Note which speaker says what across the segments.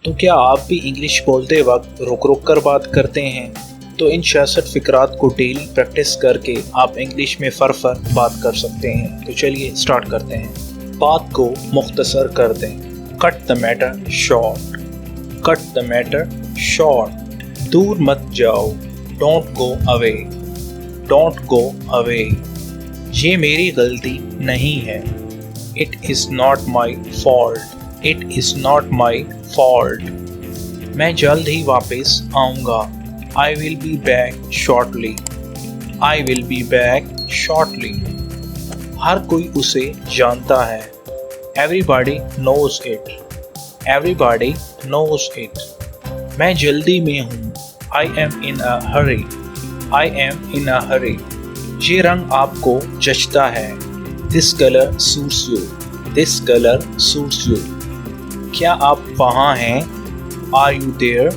Speaker 1: तो क्या आप भी इंग्लिश बोलते वक्त रुक रुक कर बात करते हैं? तो इन 66 फ़िक्रात को डेली प्रैक्टिस करके आप इंग्लिश में फर बात कर सकते हैं। तो चलिए स्टार्ट करते हैं। बात को मुख्तसर कर दें। Cut the matter short. Cut the matter short. दूर मत जाओ। Don't go away. Don't go away. ये मेरी गलती नहीं है। It is not my fault. It is not my fault. मैं जल्द ही वापस आऊँगा। I will be back shortly. I will be back shortly. हर कोई उसे जानता है। Everybody knows it. Everybody knows it. मैं जल्दी में हूँ। I am in a hurry. I am in a hurry. ये रंग आपको जचता है। This color suits you. This color suits you. क्या आप वहाँ हैं? Are you there?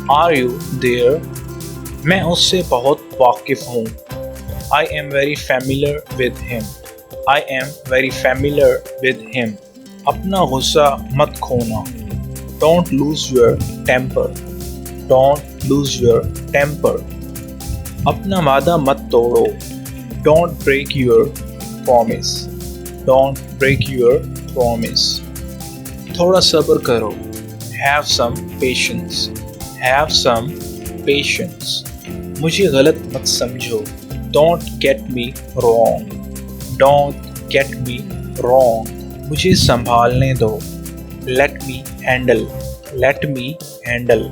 Speaker 1: Are you there? मैं उससे बहुत वाकिफ़ हूँ। I am very familiar with him. I am very familiar with him. अपना गुस्सा मत खोना। Don't lose your temper. Don't lose your temper. अपना वादा मत तोड़ो। Don't break your promise. Don't break your promise. थोड़ा सब्र करो। Have some patience. Have some patience. मुझे गलत मत समझो। Don't get me wrong. Don't get me wrong. मुझे संभालने दो। Let me handle. Let me handle.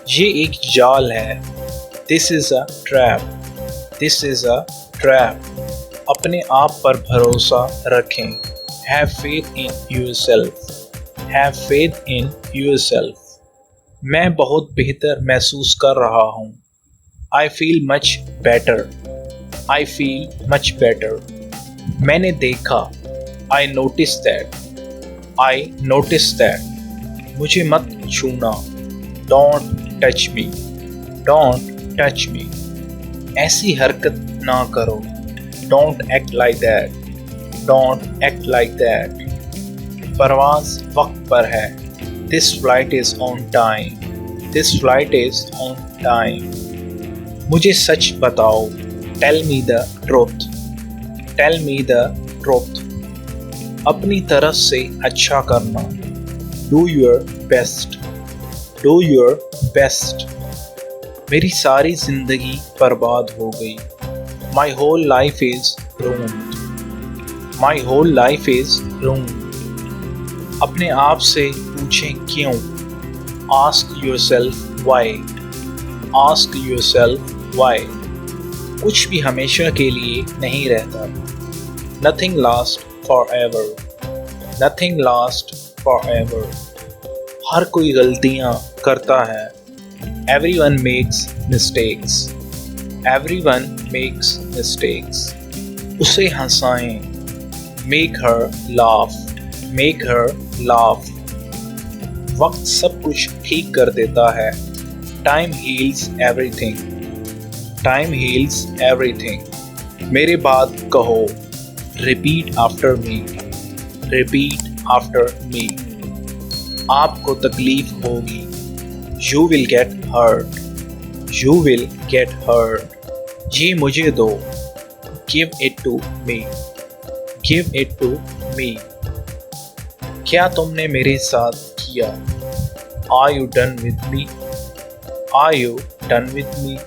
Speaker 1: ये एक जाल है। This is a trap. This is a trap. अपने आप पर भरोसा रखें। Have faith in yourself. Have faith in yourself. मैं बहुत बेहतर महसूस कर रहा हूँ। I feel much better. I feel much better. मैंने देखा। I noticed that. I noticed that. मुझे मत छूना। Don't touch me. Don't touch me. ऐसी हरकत ना करो। Don't act like that. Don't act like that. परवाज़ वक्त पर है। This flight is on time. This flight is on time. मुझे सच बताओ। Tell me the truth. Tell me the truth. अपनी तरफ से अच्छा करना। Do your best. Do your best. मेरी सारी ज़िंदगी बर्बाद हो गई। My whole life is ruined. My whole life is ruined. अपने आप से पूछें क्यों। Ask yourself why. Ask yourself why. कुछ भी हमेशा के लिए नहीं रहता। Nothing lasts forever. Nothing lasts forever. हर कोई गलतियाँ करता है। Everyone makes mistakes. Everyone makes mistakes. उसे हंसाएं। Make her laugh. Make her laugh. वक्त सब कुछ ठीक कर देता है। Time heals everything. Time heals everything. मेरे बाद कहो। Repeat after me. Repeat after me. आपको तकलीफ होगी। You will get hurt. You will get hurt. ये मुझे दो। Give it to me. Give it to me. क्या तुमने मेरे साथ किया? Are you done with me? Are you done with me?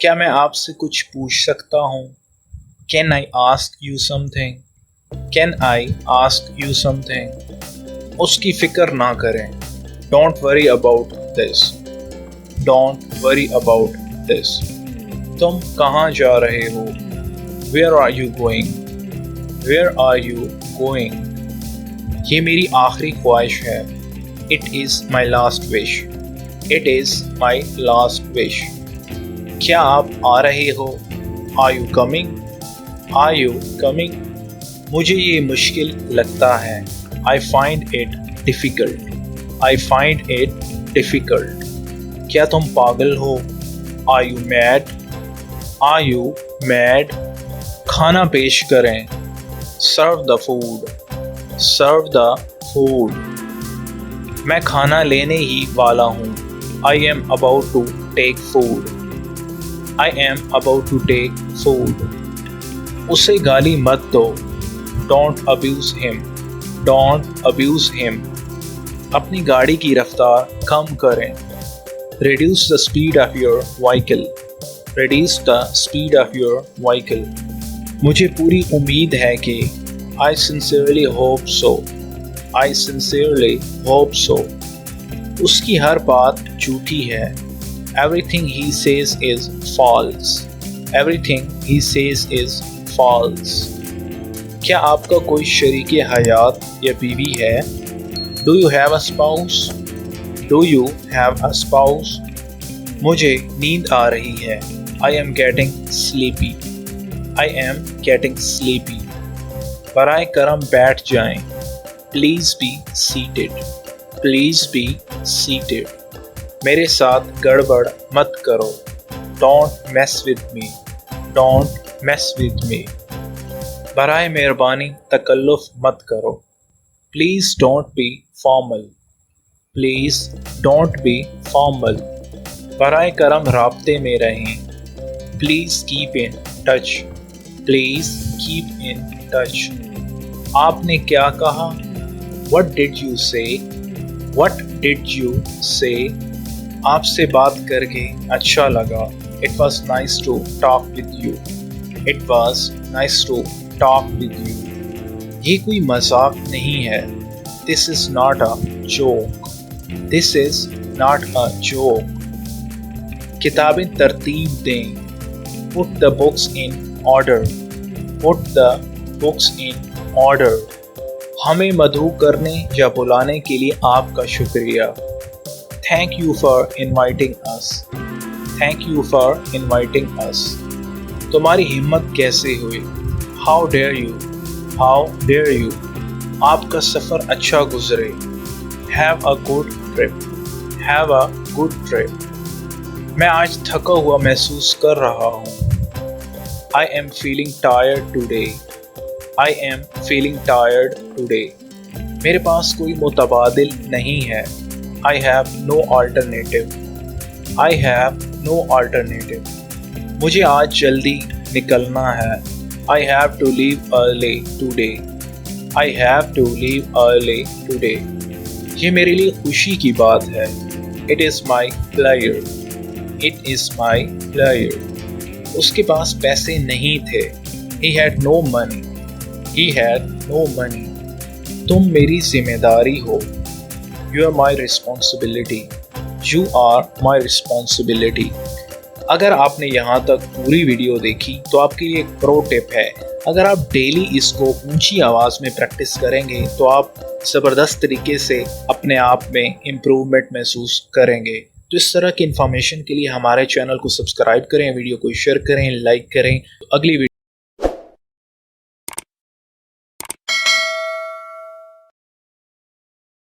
Speaker 1: क्या मैं आपसे कुछ पूछ सकता हूँ? Can I ask you something? Can I ask you something? उसकी फिक्र ना करें। Don't worry about this. Don't worry about this. तुम कहाँ जा रहे हो? Where are you going? Where are you going? ये मेरी आखिरी ख्वाहिश है। It is my last wish. It is my last wish. क्या आप आ रहे हो? Are you coming? Are you coming? मुझे ये मुश्किल लगता है। I find it difficult. I find it difficult. क्या तुम पागल हो? Are you mad? Are you mad? खाना पेश करें। Serve the food. Serve the food. मैं खाना लेने ही वाला हूँ। I am about to take food. I am about to take food. उसे गाली मत दो। Don't abuse him. Don't abuse him. अपनी गाड़ी की रफ्तार कम करें। Reduce the speed of your vehicle. Reduce the speed of your vehicle. मुझे पूरी उम्मीद है कि I sincerely hope so. I sincerely hope so. उसकी हर बात झूठी है। Everything he says is false. Everything he says is false. क्या आपका कोई शरीके हयात या बीवी है? Do you have a spouse? Do you have a spouse? मुझे नींद आ रही है। I am getting sleepy. I am getting sleepy. बराए करम बैठ जाएं। Please be seated. Please be seated. मेरे साथ गड़बड़ मत करो। Don't mess with me. Don't mess with me. बराए मेहरबानी तकल्लुफ़ मत करो। Please don't be formal. Please don't be formal. बराए करम राब्ते में रहें। Please keep in touch. Please keep in touch. आपने क्या कहा? What did you say? What did you say? आपसे बात करके अच्छा लगा। It was nice to talk with you. It was nice to talk with you. ये कोई मजाक नहीं है। This is not a joke. This is not a joke. किताबें तरतीब दें। Put the books in order. Put the books in order. हमें मधु करने या बुलाने के लिए आपका शुक्रिया। Thank you for inviting us. Thank you for inviting us. तुम्हारी हिम्मत कैसे हुई? How dare you? How dare you? आपका सफ़र अच्छा गुजरे। Have a good trip. Have a good trip. मैं आज थका हुआ महसूस कर रहा हूँ। I am feeling tired today. I am feeling tired today. मेरे पास कोई मुतबादिल नहीं है। I have no alternative. I have no alternative. मुझे आज जल्दी निकलना है। I have to leave early today. I have to leave early today. ये मेरे लिए खुशी की बात है। It is my pleasure. It is my pleasure. उसके पास पैसे नहीं थे। He had no money. He had no money. तुम मेरी जिम्मेदारी हो। You are my responsibility. You are my responsibility. अगर आपने यहाँ तक पूरी वीडियो देखी तो आपके लिए एक प्रो टिप है। अगर आप डेली इसको ऊंची आवाज़ में प्रैक्टिस करेंगे तो आप ज़बरदस्त तरीके से अपने आप में इम्प्रूवमेंट महसूस करेंगे। तो इस तरह की इन्फॉर्मेशन के लिए हमारे चैनल को सब्सक्राइब करें, वीडियो को शेयर करें, लाइक करें। अगली